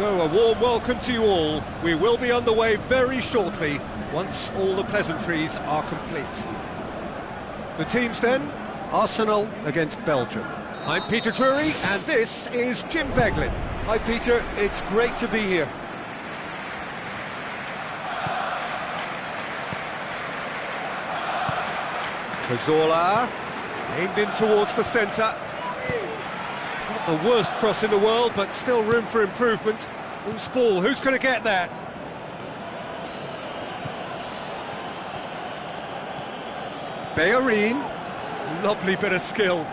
So, a warm welcome to you all. We will be underway very shortly, once all the pleasantries are complete. The teams then, Arsenal against Belgium. I'm Peter Drury, and this is Jim Beglin. Hi Peter, it's great to be here. Cazorla, aimed in towards the centre. Not the worst cross in the world, but still room for improvement. Loose ball, who's going to get there? Bellerin, lovely bit of skill.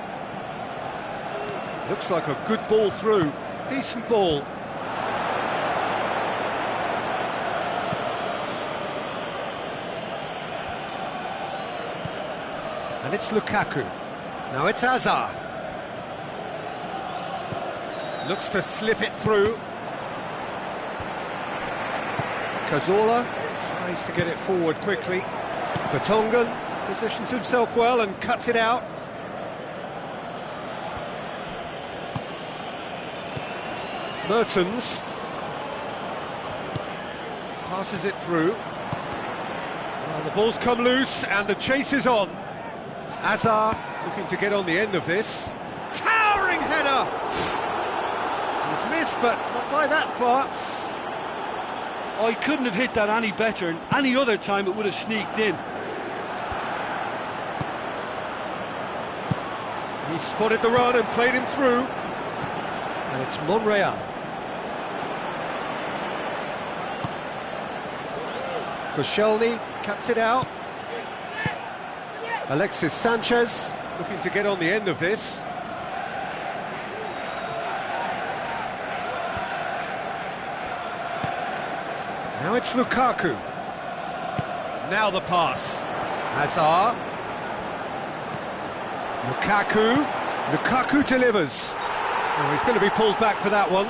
Looks like a good ball through, decent ball. And it's Lukaku. Now it's Hazard. Looks to slip it through. Cazorla tries to get it forward quickly. Vertonghen positions himself well and cuts it out. Mertens passes it through. Well, the ball's come loose and the chase is on. Hazard looking to get on the end of this. Towering header! He's missed, but not by that far. I couldn't have hit that any better, and any other time it would have sneaked in. He spotted the run and played him through. And it's Monreal. Koscielny cuts it out. Alexis Sanchez looking to get on the end of this. Now it's Lukaku. Now the pass. Hazard. Lukaku delivers. Oh, he's going to be pulled back for that one.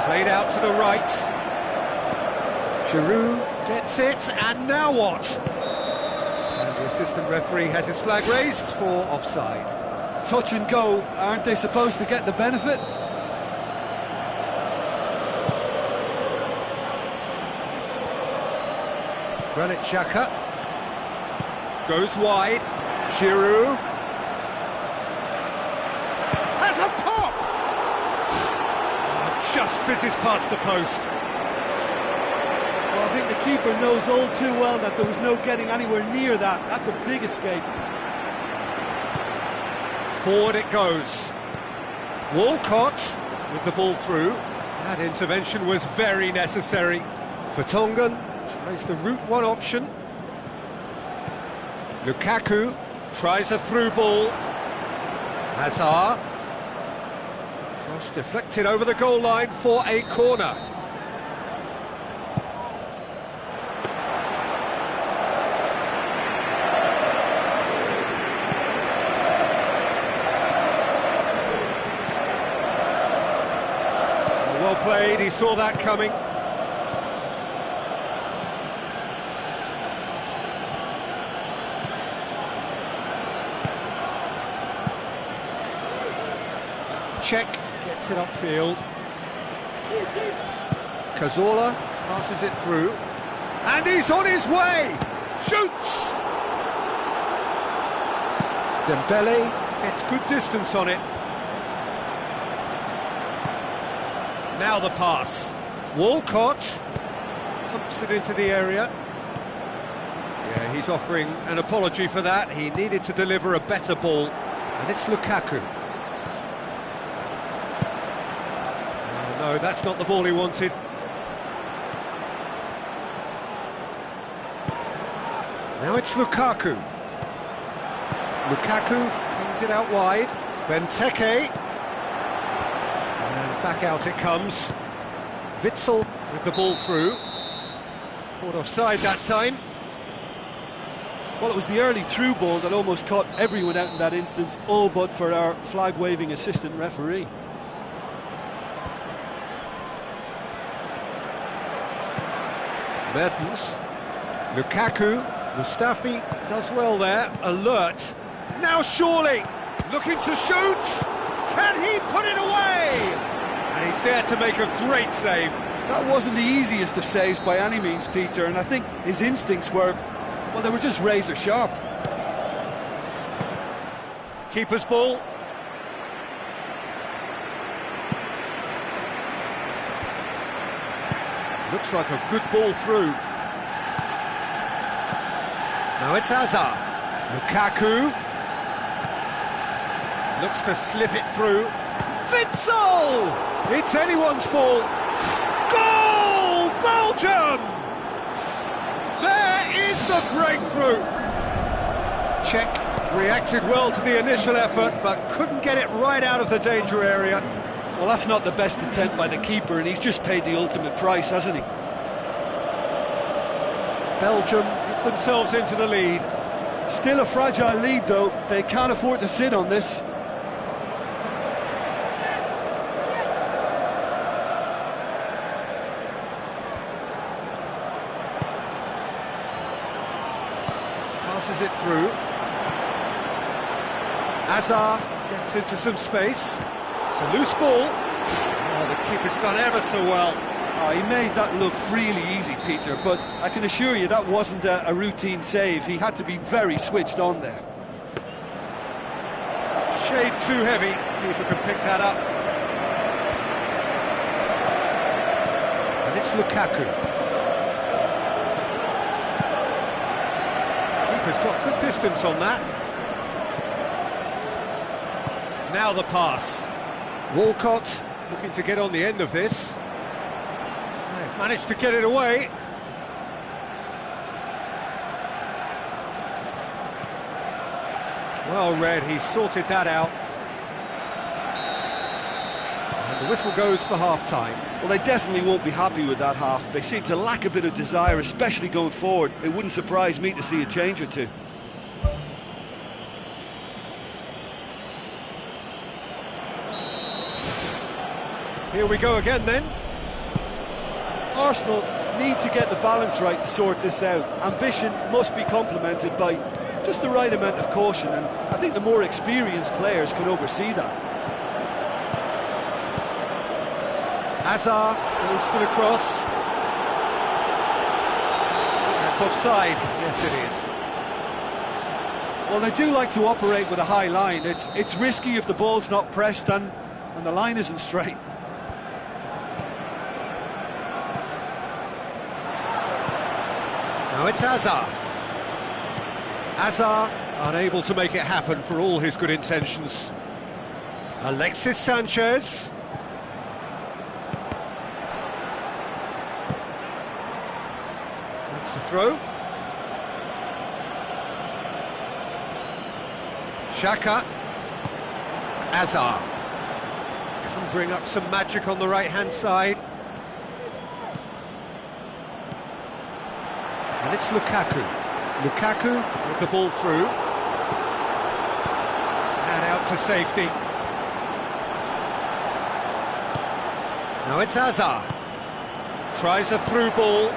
Played out to the right. Giroud gets it, and now what? And the assistant referee has his flag raised for offside. Touch and go, aren't they supposed to get the benefit? Granit Xhaka goes wide. Giroud has a pop! Oh, just fizzes past the post. Well, I think the keeper knows all too well that there was no getting anywhere near that. That's a big escape. Forward it goes. Walcott with the ball through. That intervention was very necessary. Vertonghen tries the route one option. Lukaku tries a through ball. Hazard. Cross deflected over the goal line for a corner. Well played, he saw that coming. Check gets it upfield. Cazorla passes it through. And he's on his way! Shoots! Dembele gets good distance on it. Now the pass. Walcott pumps it into the area. Yeah, he's offering an apology for that. He needed to deliver a better ball. And it's Lukaku. Oh, no, that's not the ball he wanted. Now it's Lukaku. Lukaku pings it out wide. Benteke. And back out it comes. Witsel with the ball through. Caught offside that time. Well, it was the early through ball that almost caught everyone out in that instance, all but for our flag-waving assistant referee. Mertens. Lukaku. Mustafi does well there. Alert. Now surely looking to shoot. Can he put it away? And he's there to make a great save. That wasn't the easiest of saves by any means, Peter, and I think his instincts were, well, they were just razor sharp. Keeper's ball. Looks like a good ball through. Now it's Hazard. Lukaku. Looks to slip it through. Witsel! It's anyone's ball. Goal! Belgium! There is the breakthrough. Czech reacted well to the initial effort, but couldn't get it right out of the danger area. Well, that's not the best attempt by the keeper, and he's just paid the ultimate price, hasn't he? Belgium put themselves into the lead. Still a fragile lead, though. They can't afford to sit on this. Passes it through. Hazard gets into some space. It's a loose ball. Oh, the keeper's done ever so well. Oh, he made that look really easy, Peter, but I can assure you that wasn't a routine save. He had to be very switched on there. Shade too heavy. Keeper can pick that up. And it's Lukaku. Keeper's got good distance on that. Now the pass. Walcott looking to get on the end of this. They've managed to get it away. Well read, he sorted that out. And the whistle goes for half-time. Well, they definitely won't be happy with that half. They seem to lack a bit of desire, especially going forward. It wouldn't surprise me to see a change or two. Here we go again then. Arsenal need to get the balance right to sort this out. Ambition must be complemented by just the right amount of caution, and I think the more experienced players can oversee that. Hazard goes for the cross. That's offside. Yes, it is. Well, they do like to operate with a high line. It's risky if the ball's not pressed and the line isn't straight. Now it's Hazard. Hazard unable to make it happen for all his good intentions. Alexis Sanchez. That's the throw. Xhaka. Hazard. Conjuring up some magic on the right-hand side. And it's Lukaku. Lukaku with the ball through. And out to safety. Now it's Hazard. Tries a through ball.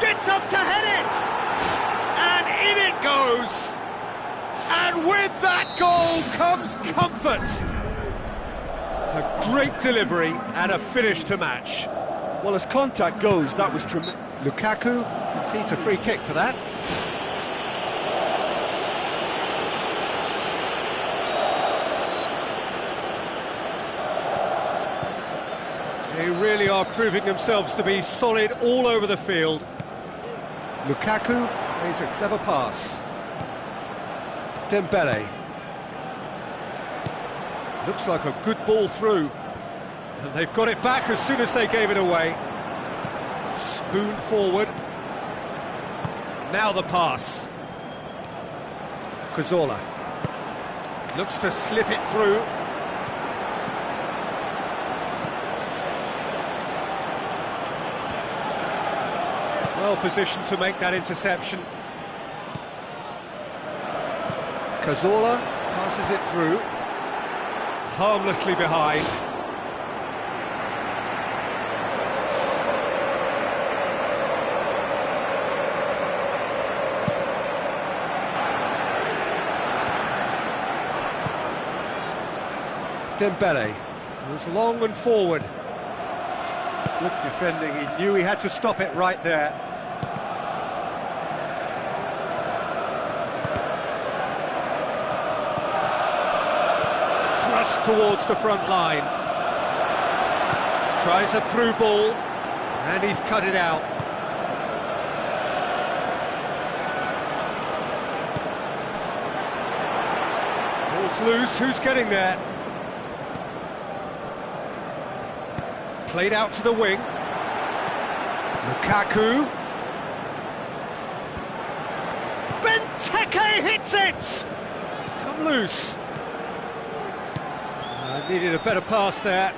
Gets up to head it! And in it goes! And with that goal comes comfort! A great delivery and a finish to match. Well, as contact goes, that was tremendous. Lukaku concedes a free kick for that. They really are proving themselves to be solid all over the field. Lukaku plays a clever pass. Dembele. Looks like a good ball through. And they've got it back as soon as they gave it away. Spoon forward. Now the pass. Cazorla. Looks to slip it through. Well positioned to make that interception. Cazorla passes it through. Harmlessly behind. Dembele goes long and forward. Good defending, he knew he had to stop it right there. Thrust towards the front line. Tries a through ball, and he's cut it out. Ball's loose, who's getting there? Played out to the wing. Lukaku. Benteke hits it! It's come loose. Needed a better pass there.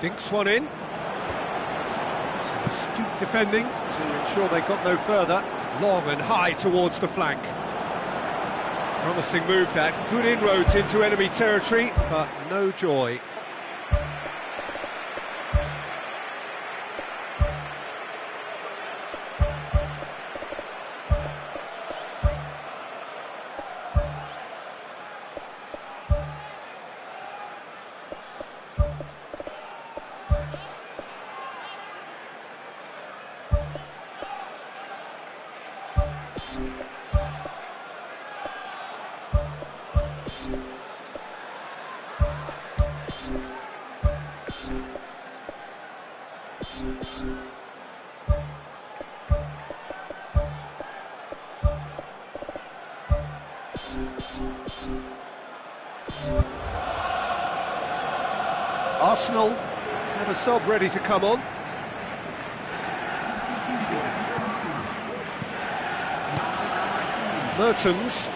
Dinks one in. Some astute defending to ensure they got no further. Long and high towards the flank. Promising move that. Good inroads into enemy territory, but no joy. Arsenal have a sub ready to come on. Mertens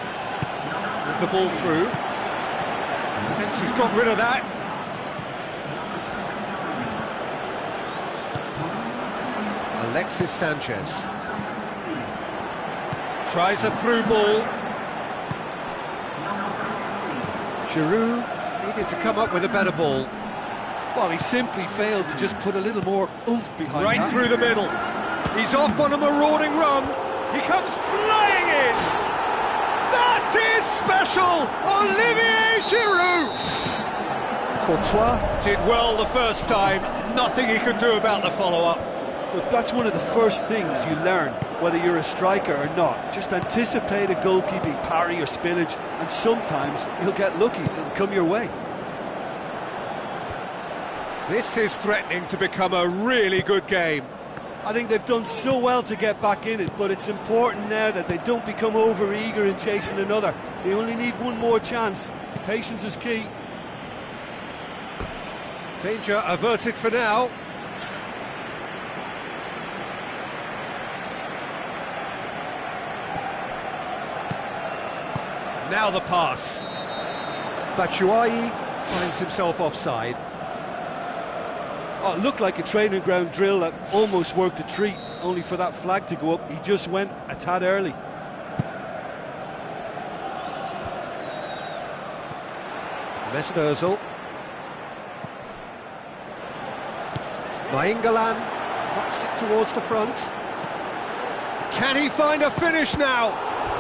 with the ball through. Defence has got rid of that. Alexis Sanchez tries a through ball. Giroud needed to come up with a better ball. Well, he simply failed to just put a little more oomph behind right that. Through the middle. He's off on a marauding run. He comes flying in. That is special, Olivier Giroud. Courtois did well the first time. Nothing he could do about the follow-up. Look, that's one of the first things you learn, whether you're a striker or not. Just anticipate a goalkeeping parry or spillage, and sometimes you'll get lucky. It'll come your way. This is threatening to become a really good game. I think they've done so well to get back in it, but it's important now that they don't become over-eager in chasing another. They only need one more chance. Patience is key. Danger averted for now. Now the pass. Batshuayi finds himself offside. Oh, it looked like a training ground drill that almost worked a treat, only for that flag to go up. He just went a tad early. Mesut Ozil. Nainggolan knocks it towards the front. Can he find a finish now?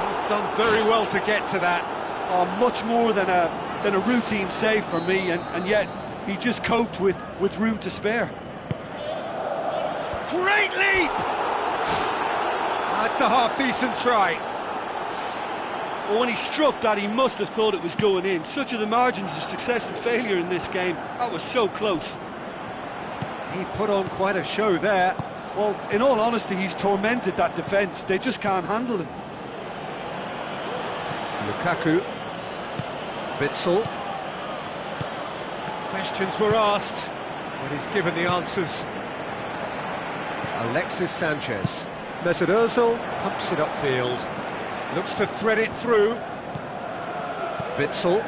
He's done very well to get to that. Oh, much more than a than a routine save for me, and yet he just coped with room to spare. Great leap! That's a half-decent try. Well, when he struck that, he must have thought it was going in. Such are the margins of success and failure in this game. That was so close. He put on quite a show there. Well, in all honesty, he's tormented that defence. They just can't handle him. Lukaku. Witsel. Questions were asked, but he's given the answers. Alexis Sanchez. Mesut Ozil pumps it upfield. Looks to thread it through. Witsel.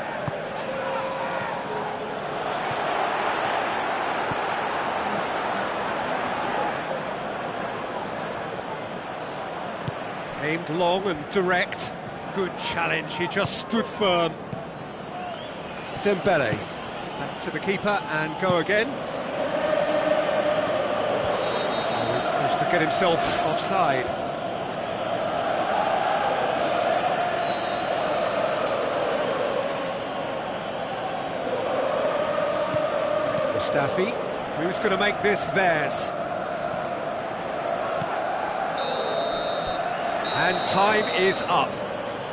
Aimed long and direct. Good challenge, he just stood firm. Dembele. Back to the keeper and go again. Oh, he's managed to get himself offside. Mustafi, who's going to make this theirs? And time is up.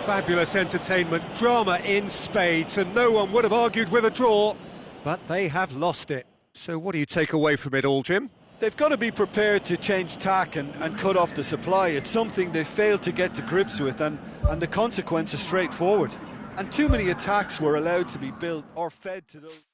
Fabulous entertainment, drama in spades, and no one would have argued with a draw, but they have lost it. So what do you take away from it all, Jim? They've got to be prepared to change tack and cut off the supply. It's something they've failed to get to grips with, and the consequence is straightforward. And too many attacks were allowed to be built or fed to those.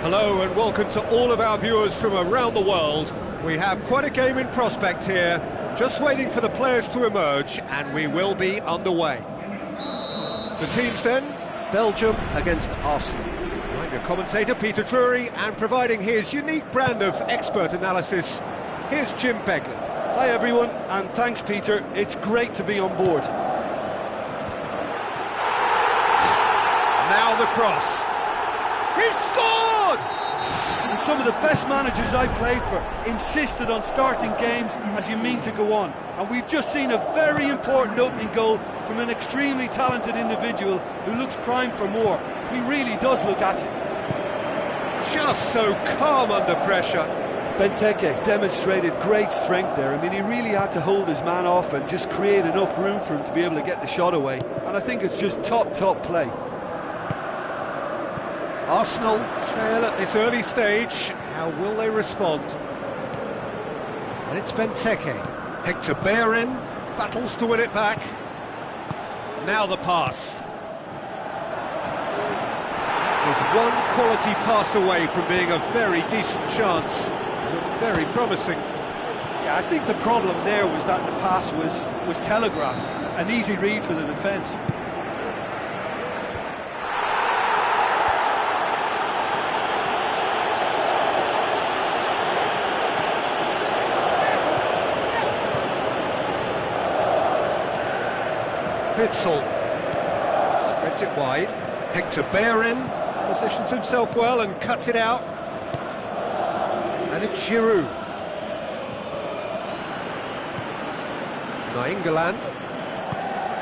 Hello and welcome to all of our viewers from around the world. We have quite a game in prospect here, just waiting for the players to emerge, and we will be underway. The teams then, Belgium against Arsenal. I'm your commentator, Peter Drury, and providing his unique brand of expert analysis, here's Jim Beglin. Hi everyone, and thanks Peter, it's great to be on board. Now the cross. He's scored! And some of the best managers I played for insisted on starting games as you mean to go on. And we've just seen a very important opening goal from an extremely talented individual who looks primed for more. He really does look at it. Just so calm under pressure. Benteke demonstrated great strength there. I mean, he really had to hold his man off and just create enough room for him to be able to get the shot away. And I think it's just top play. Arsenal trail at this early stage. How will they respond? And it's Benteke. Hector Bellerin battles to win it back. Now the pass. There's one quality pass away from being a very decent chance. Looked very promising. Yeah, I think the problem there was that the pass was telegraphed. An easy read for the defence. Witzel spreads it wide. Hector Bellerin positions himself well and cuts it out. And it's Giroud. Nainggolan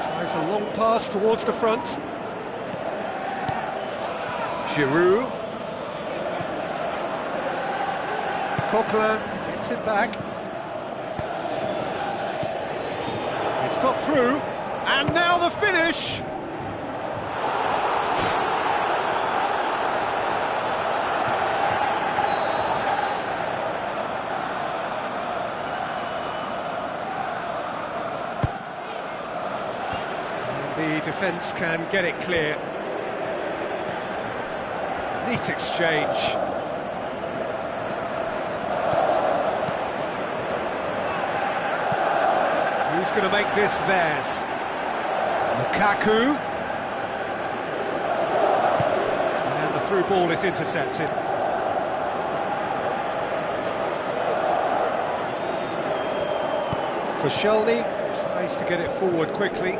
tries a long pass towards the front. Giroud. Coquelin gets it back. It's got through, and now the finish! And the defence can get it clear. Neat exchange. Who's going to make this theirs? Lukaku. And the through ball is intercepted. Koscielny tries to get it forward quickly.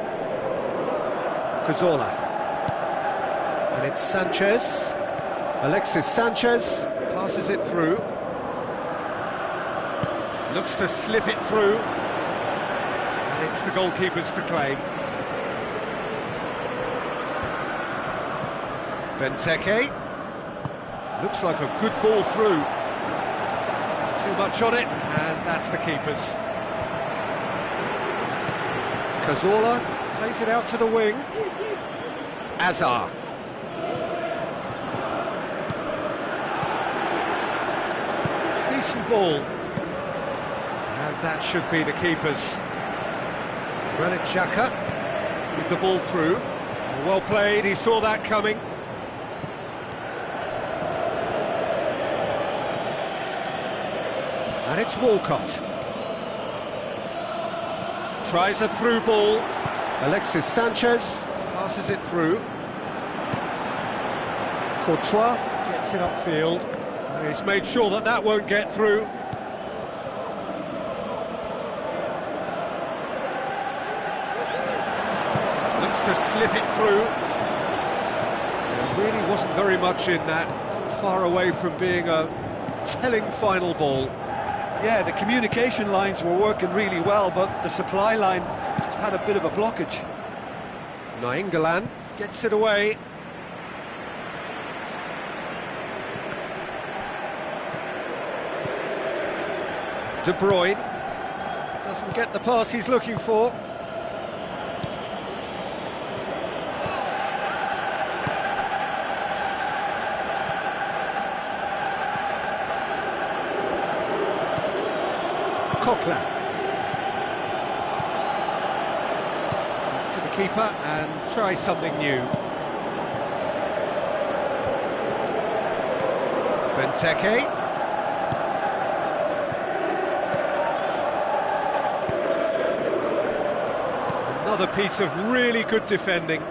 Cazorla. And it's Sanchez. Alexis Sanchez passes it through. Looks to slip it through. And it's the goalkeepers to claim. Benteke. Looks like a good ball through. Too much on it, and that's the keepers. Cazorla plays it out to the wing. Azar. Decent ball. And that should be the keepers. Granit Xhaka with the ball through. Well played, he saw that coming. And it's Walcott. Tries a through ball. Alexis Sanchez passes it through. Courtois gets it upfield. He's made sure that that won't get through. Looks to slip it through. There really wasn't very much in that. Not far away from being a telling final ball. Yeah, the communication lines were working really well, but the supply line just had a bit of a blockage. Nainggolan gets it away. De Bruyne doesn't get the pass he's looking for. Coquelin. Back to the keeper and try something new. Benteke. Another piece of really good defending.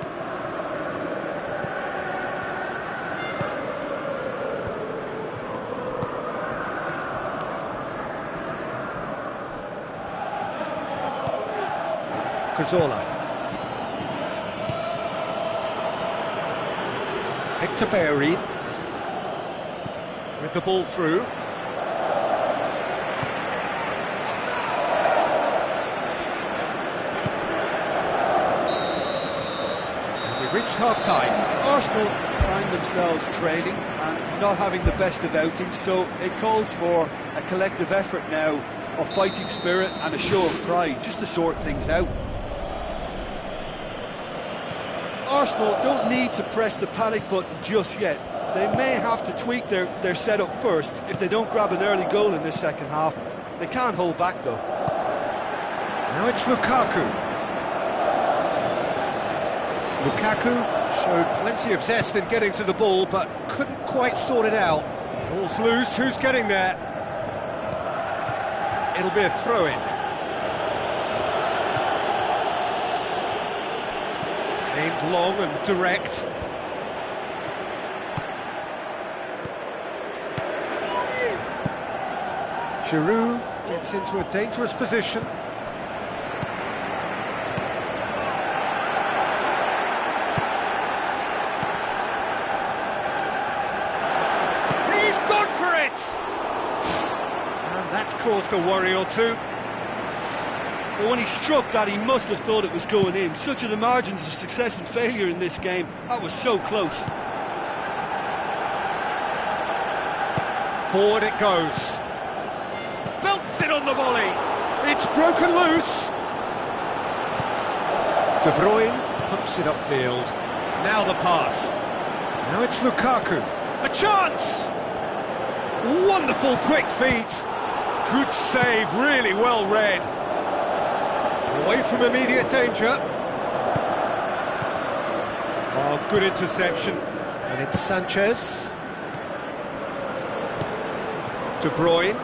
Cazorla. Hector Bellerin with the ball through. Reached half-time. Arsenal find themselves trailing and not having the best of outings, so it calls for a collective effort now of fighting spirit and a show of pride, just to sort things out. Arsenal don't need to press the panic button just yet. They may have to tweak their setup first if they don't grab an early goal in this second half. They can't hold back though. Now it's Lukaku. Lukaku showed plenty of zest in getting to the ball, but couldn't quite sort it out. Ball's loose, who's getting there? It'll be a throw-in. Aimed long and direct. Giroud gets into a dangerous position. caused a worry or two. But when he struck that, he must have thought it was going in. Such are the margins of success and failure in this game. That was so close. Forward it goes. Belts it on the volley. It's broken loose. De Bruyne pumps it upfield. Now the pass. Now it's Lukaku. A chance! Wonderful quick feet. Good save, really well read. Away from immediate danger. Oh, good interception. And it's Sanchez. De Bruyne.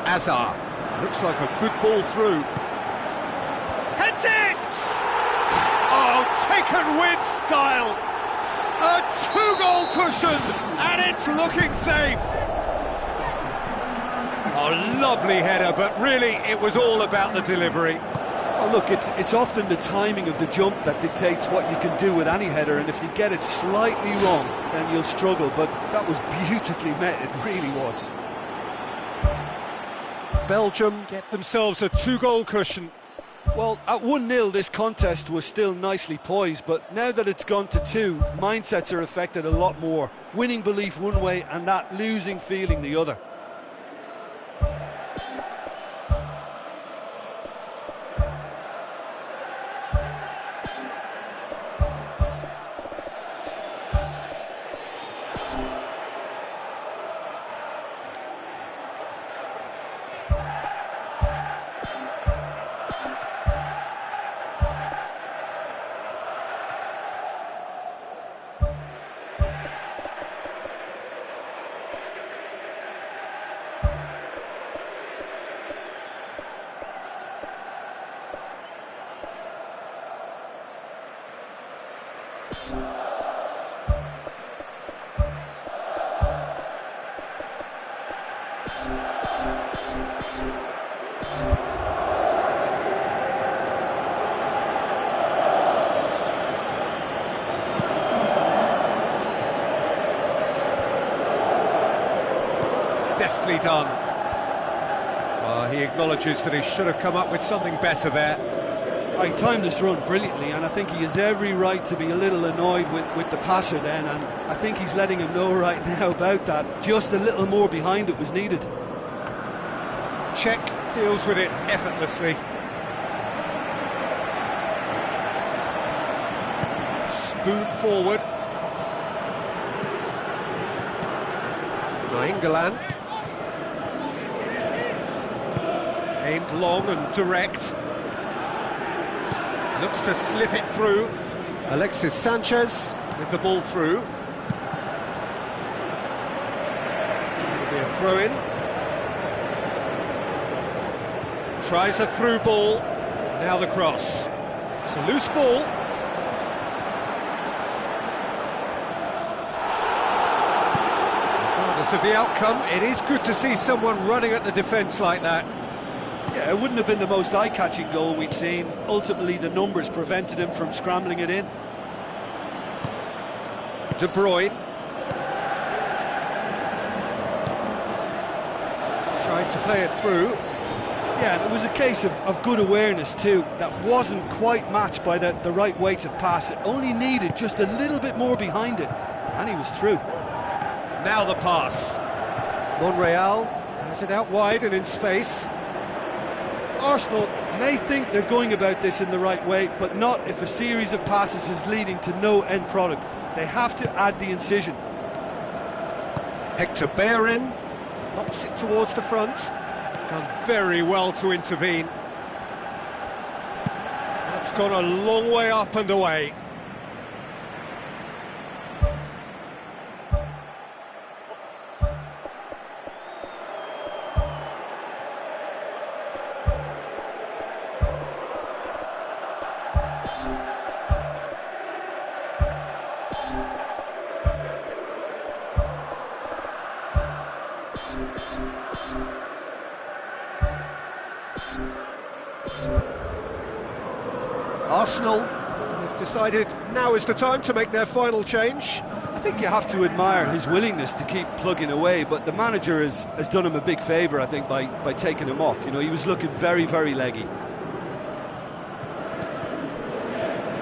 Azar. Looks like a good ball through. Heads it! Oh, taken with style. A two-goal cushion, and it's looking safe. Oh, lovely header, but really it was all about the delivery. Oh, look, it's often the timing of the jump that dictates what you can do with any header, and if you get it slightly wrong, then you'll struggle, but that was beautifully met, it really was. Belgium get themselves a two-goal cushion. Well, at 1-0 this contest was still nicely poised, but now that it's gone to 2, mindsets are affected a lot more. Winning belief one way and that losing feeling the other. Deftly done. He acknowledges that he should have come up with something better there. He timed this run brilliantly, and I think he has every right to be a little annoyed with the passer then, and I think he's letting him know right now about that. Just a little more behind it was needed. Czech deals with it effortlessly. Spoon forward. Nainggolan. Aimed long and direct. Looks to slip it through. Alexis Sanchez with the ball through. It'll be a throw-in. Tries a through ball. Now the cross. It's a loose ball. Regardless of the outcome, it is good to see someone running at the defence like that. Yeah, it wouldn't have been the most eye-catching goal we'd seen. Ultimately, the numbers prevented him from scrambling it in. De Bruyne. Tried to play it through. Yeah, and it was a case of good awareness too. That wasn't quite matched by the right weight of pass. It only needed just a little bit more behind it, and he was through. Now the pass. Monreal has it out wide and in space. Arsenal may think they're going about this in the right way, but not if a series of passes is leading to no end product. They have to add the incision. Hector Bellerin knocks it towards the front. Done very well to intervene. That's gone a long way up and away. Arsenal have decided now is the time to make their final change. I think you have to admire his willingness to keep plugging away, but the manager has done him a big favour, I think, by taking him off. You know, he was looking very, very leggy.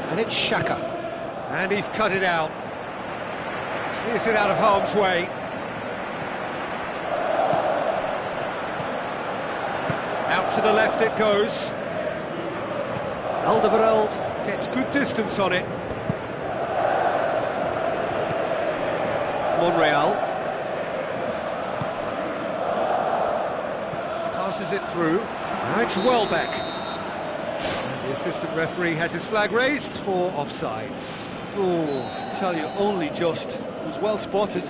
And it's Xhaka. And he's cut it out. Clears it out of harm's way. Out to the left it goes. Alderweireld gets good distance on it. Monreal passes it through. Now it's Welbeck. And the assistant referee has his flag raised for offside. Oh, I tell you, only just. It was well spotted.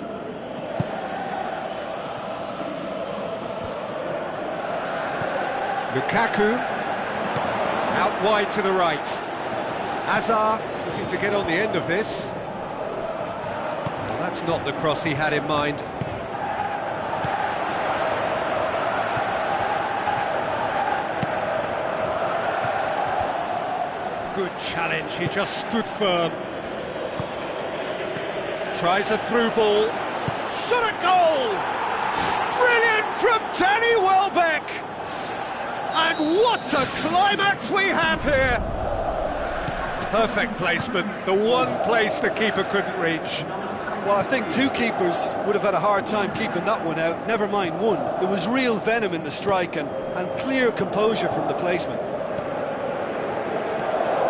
Lukaku out wide to the right. Hazard looking to get on the end of this. Well, that's not the cross he had in mind. Good challenge, he just stood firm. Tries a through ball. Shot at goal! Brilliant from Danny Welbeck! And what a climax we have here! Perfect placement, the one place the keeper couldn't reach. Well, I think two keepers would have had a hard time keeping that one out, never mind one. There was real venom in the strike and clear composure from the placement.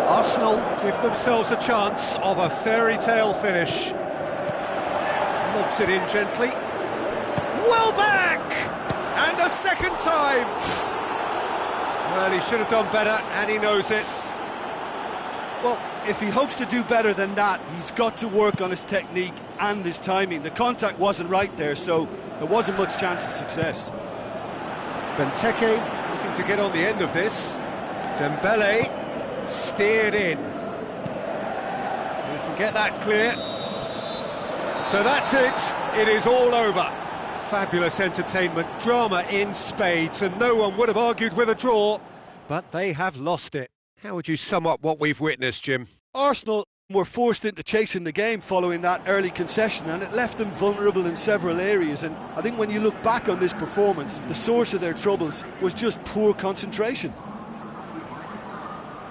Arsenal give themselves a chance of a fairy tale finish. Lobs it in gently. Welbeck! And a second time! Well, he should have done better, and he knows it. Well, if he hopes to do better than that, he's got to work on his technique and his timing. The contact wasn't right there, so there wasn't much chance of success. Benteke looking to get on the end of this. Dembele steered in. He can get that clear. So that's it. It is all over. Fabulous entertainment, drama in spades, and no one would have argued with a draw, but they have lost it. How would you sum up what we've witnessed, Jim? Arsenal were forced into chasing the game following that early concession, and it left them vulnerable in several areas. And I think when you look back on this performance, the source of their troubles was just poor concentration.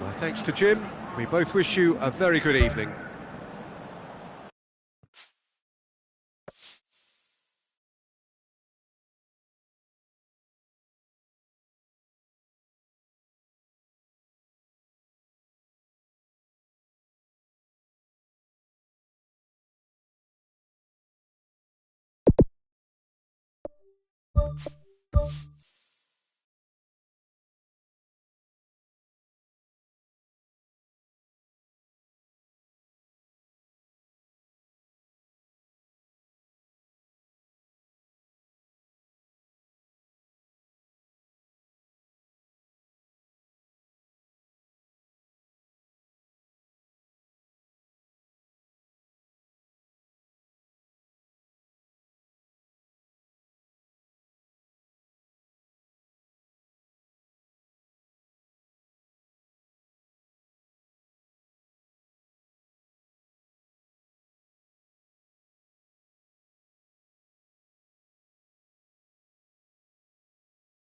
Well, thanks to Jim. We both wish you a very good evening.